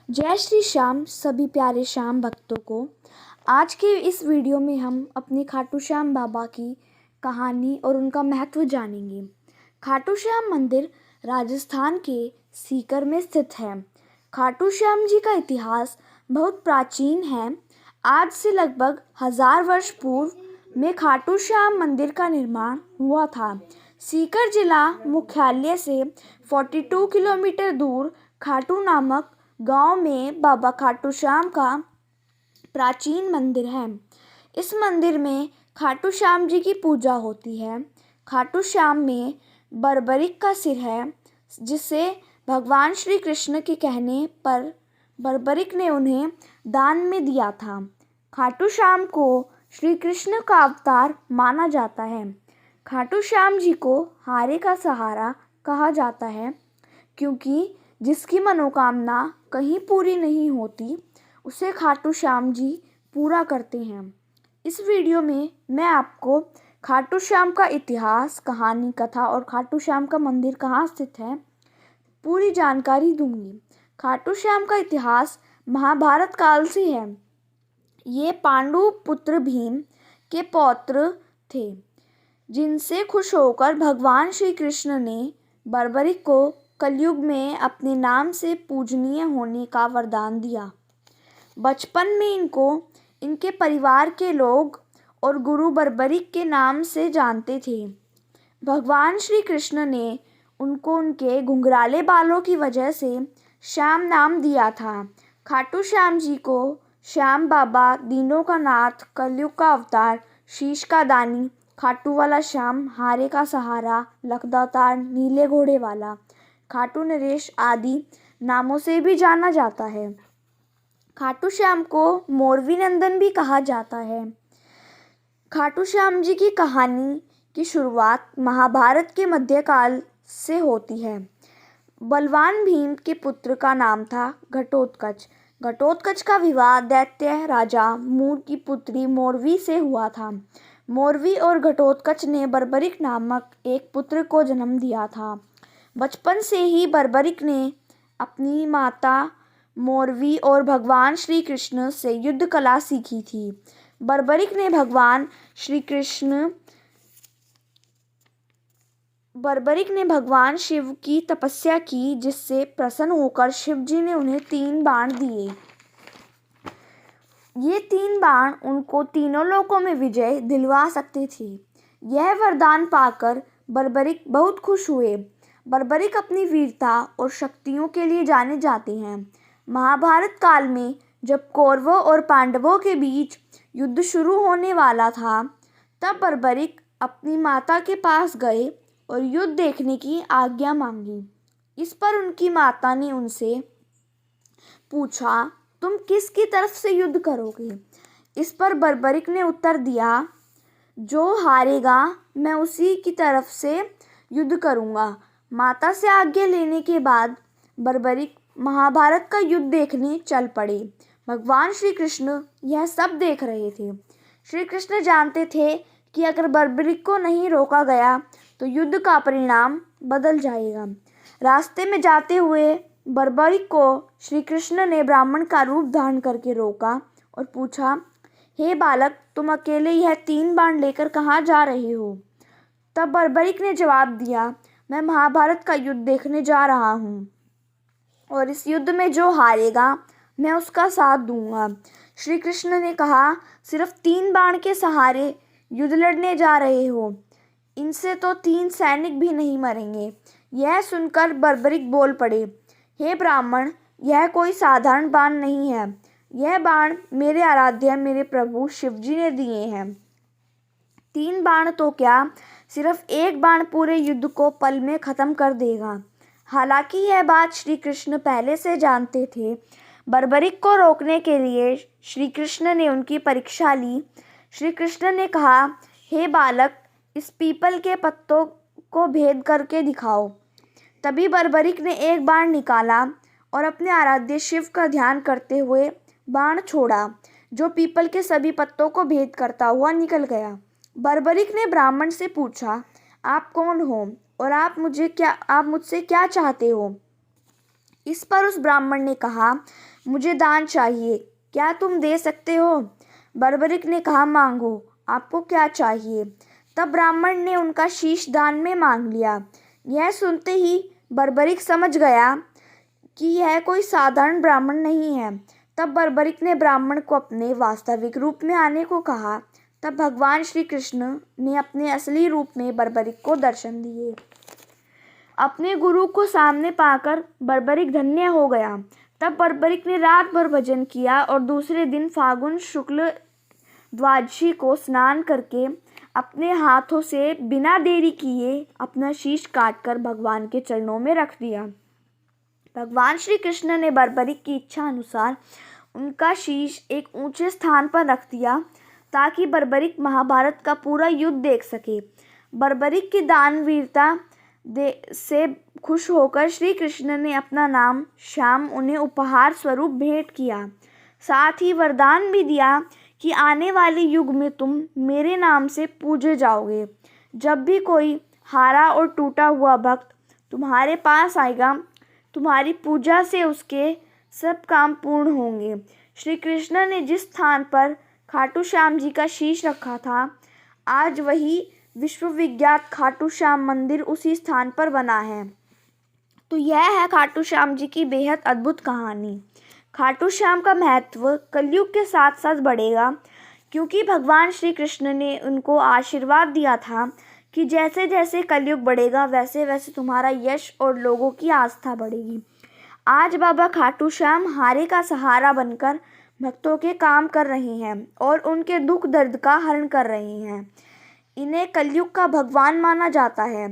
जय श्री श्याम सभी प्यारे श्याम भक्तों को। आज के इस वीडियो में हम अपने खाटू श्याम बाबा की कहानी और उनका महत्व जानेंगे। खाटू श्याम मंदिर राजस्थान के सीकर में स्थित है। खाटू श्याम जी का इतिहास बहुत प्राचीन है। आज से लगभग 1000 वर्ष पूर्व में खाटू श्याम मंदिर का निर्माण हुआ था। सीकर जिला मुख्यालय से 42 किलोमीटर दूर खाटू नामक गांव में बाबा खाटू श्याम का प्राचीन मंदिर है। इस मंदिर में खाटू श्याम जी की पूजा होती है। खाटू श्याम में बर्बरिक का सिर है, जिसे भगवान श्री कृष्ण के कहने पर बर्बरिक ने उन्हें दान में दिया था। खाटू श्याम को श्री कृष्ण का अवतार माना जाता है। खाटू श्याम जी को हारे का सहारा कहा जाता है, क्योंकि जिसकी मनोकामना कहीं पूरी नहीं होती उसे खाटू श्याम जी पूरा करते हैं। इस वीडियो में मैं आपको खाटू श्याम का इतिहास, कहानी, कथा और खाटू श्याम का मंदिर कहाँ स्थित है पूरी जानकारी दूंगी। खाटू श्याम का इतिहास महाभारत काल से है। ये पांडु पुत्र भीम के पौत्र थे, जिनसे खुश होकर भगवान श्री कृष्ण ने बर्बरिक को कलयुग में अपने नाम से पूजनीय होने का वरदान दिया। बचपन में इनको इनके परिवार के लोग और गुरु बर्बरिक के नाम से जानते थे। भगवान श्री कृष्ण ने उनको उनके घुंघराले बालों की वजह से श्याम नाम दिया था। खाटू श्याम जी को श्याम बाबा, दीनों का नाथ, कलयुग का अवतार, शीश का दानी, खाटू वाला श्याम, हारे का सहारा, लखदातार, नीले घोड़े वाला, खाटू नरेश आदि नामों से भी जाना जाता है। खाटू श्याम को मोरवी नंदन भी कहा जाता है। खाटू श्याम जी की कहानी की शुरुआत महाभारत के मध्यकाल से होती है। बलवान भीम के पुत्र का नाम था घटोत्कच। घटोत्कच का विवाह दैत्य राजा मूर की पुत्री मोरवी से हुआ था। मोरवी और घटोत्कच ने बर्बरिक नामक एक पुत्र को जन्म दिया था। बचपन से ही बर्बरिक ने अपनी माता मोरवी और भगवान श्री कृष्ण से युद्ध कला सीखी थी। बर्बरिक ने भगवान शिव की तपस्या की, जिससे प्रसन्न होकर शिव जी ने उन्हें 3 बाण दिए। ये 3 बाण उनको तीनों लोकों में विजय दिलवा सकते थे। यह वरदान पाकर बर्बरिक बहुत खुश हुए। बर्बरिक अपनी वीरता और शक्तियों के लिए जाने जाते हैं। महाभारत काल में जब कौरवों और पांडवों के बीच युद्ध शुरू होने वाला था, तब बर्बरिक अपनी माता के पास गए और युद्ध देखने की आज्ञा मांगी। इस पर उनकी माता ने उनसे पूछा, तुम किसकी तरफ से युद्ध करोगे? इस पर बर्बरिक ने उत्तर दिया, जो हारेगा मैं उसी की तरफ से युद्ध करूंगा। माता से आज्ञा लेने के बाद बर्बरिक महाभारत का युद्ध देखने चल पड़े। भगवान श्री कृष्ण यह सब देख रहे थे। श्री कृष्ण जानते थे कि अगर बर्बरिक को नहीं रोका गया तो युद्ध का परिणाम बदल जाएगा। रास्ते में जाते हुए बर्बरिक को श्री कृष्ण ने ब्राह्मण का रूप धारण करके रोका और पूछा, हे बालक, तुम अकेले यह 3 बाण लेकर कहाँ जा रहे हो? तब बर्बरिक ने जवाब दिया, मैं महाभारत का युद्ध देखने जा रहा हूँ और इस युद्ध में जो हारेगा मैं उसका साथ दूंगा। श्री कृष्ण ने कहा, सिर्फ 3 बाण के सहारे युद्ध लड़ने जा रहे हो? इनसे तो 3 सैनिक भी नहीं मरेंगे। यह सुनकर बर्बरिक बोल पड़े, हे ब्राह्मण, यह कोई साधारण बाण नहीं है। यह बाण मेरे आराध्य मेरे प्रभु शिवजी ने दिए हैं। 3 बाण तो क्या, सिर्फ 1 बाण पूरे युद्ध को पल में खत्म कर देगा। हालांकि यह बात श्री कृष्ण पहले से जानते थे। बर्बरिक को रोकने के लिए श्री कृष्ण ने उनकी परीक्षा ली। श्री कृष्ण ने कहा, हे बालक, इस पीपल के पत्तों को भेद करके दिखाओ। तभी बर्बरिक ने 1 बाण निकाला और अपने आराध्य शिव का ध्यान करते हुए बाण छोड़ा, जो पीपल के सभी पत्तों को भेद करता हुआ निकल गया। बर्बरिक ने ब्राह्मण से पूछा, आप कौन हो और आप मुझसे क्या चाहते हो? इस पर उस ब्राह्मण ने कहा, मुझे दान चाहिए, क्या तुम दे सकते हो? बर्बरिक ने कहा, मांगो, आपको क्या चाहिए? तब ब्राह्मण ने उनका शीश दान में मांग लिया। यह सुनते ही बर्बरिक समझ गया कि यह कोई साधारण ब्राह्मण नहीं है। तब बर्बरिक ने ब्राह्मण को अपने वास्तविक रूप में आने को कहा। तब भगवान श्री कृष्ण ने अपने असली रूप में बर्बरिक को दर्शन दिए। अपने गुरु को सामने पाकर बर्बरिक धन्य हो गया। तब बर्बरिक ने रात भर भजन किया और दूसरे दिन फागुन शुक्ल द्वादशी को स्नान करके अपने हाथों से बिना देरी किए अपना शीश काटकर भगवान के चरणों में रख दिया। भगवान श्री कृष्ण ने बर्बरिक की इच्छा अनुसार उनका शीश एक ऊंचे स्थान पर रख दिया ताकि बर्बरिक महाभारत का पूरा युद्ध देख सके। बर्बरिक की दानवीरता से खुश होकर श्री कृष्ण ने अपना नाम श्याम उन्हें उपहार स्वरूप भेंट किया। साथ ही वरदान भी दिया कि आने वाले युग में तुम मेरे नाम से पूजे जाओगे। जब भी कोई हारा और टूटा हुआ भक्त तुम्हारे पास आएगा, तुम्हारी पूजा से उसके सब काम पूर्ण होंगे। श्री कृष्ण ने जिस स्थान पर खाटू श्याम जी का शीश रखा था, आज वही विश्वविख्यात खाटू श्याम मंदिर उसी स्थान पर बना है। तो यह है खाटू श्याम जी की बेहद अद्भुत कहानी। खाटू श्याम का महत्व कलयुग के साथ साथ बढ़ेगा, क्योंकि भगवान श्री कृष्ण ने उनको आशीर्वाद दिया था कि जैसे जैसे कलयुग बढ़ेगा वैसे वैसे तुम्हारा यश और लोगों की आस्था बढ़ेगी। आज बाबा खाटू श्याम हारे का सहारा बनकर भक्तों के काम कर रहे हैं और उनके दुख दर्द का हरण कर रहे हैं। इन्हें कलयुग का भगवान माना जाता है।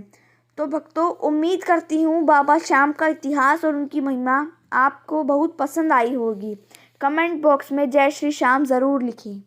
तो भक्तों, उम्मीद करती हूँ बाबा श्याम का इतिहास और उनकी महिमा आपको बहुत पसंद आई होगी। कमेंट बॉक्स में जय श्री श्याम ज़रूर लिखें।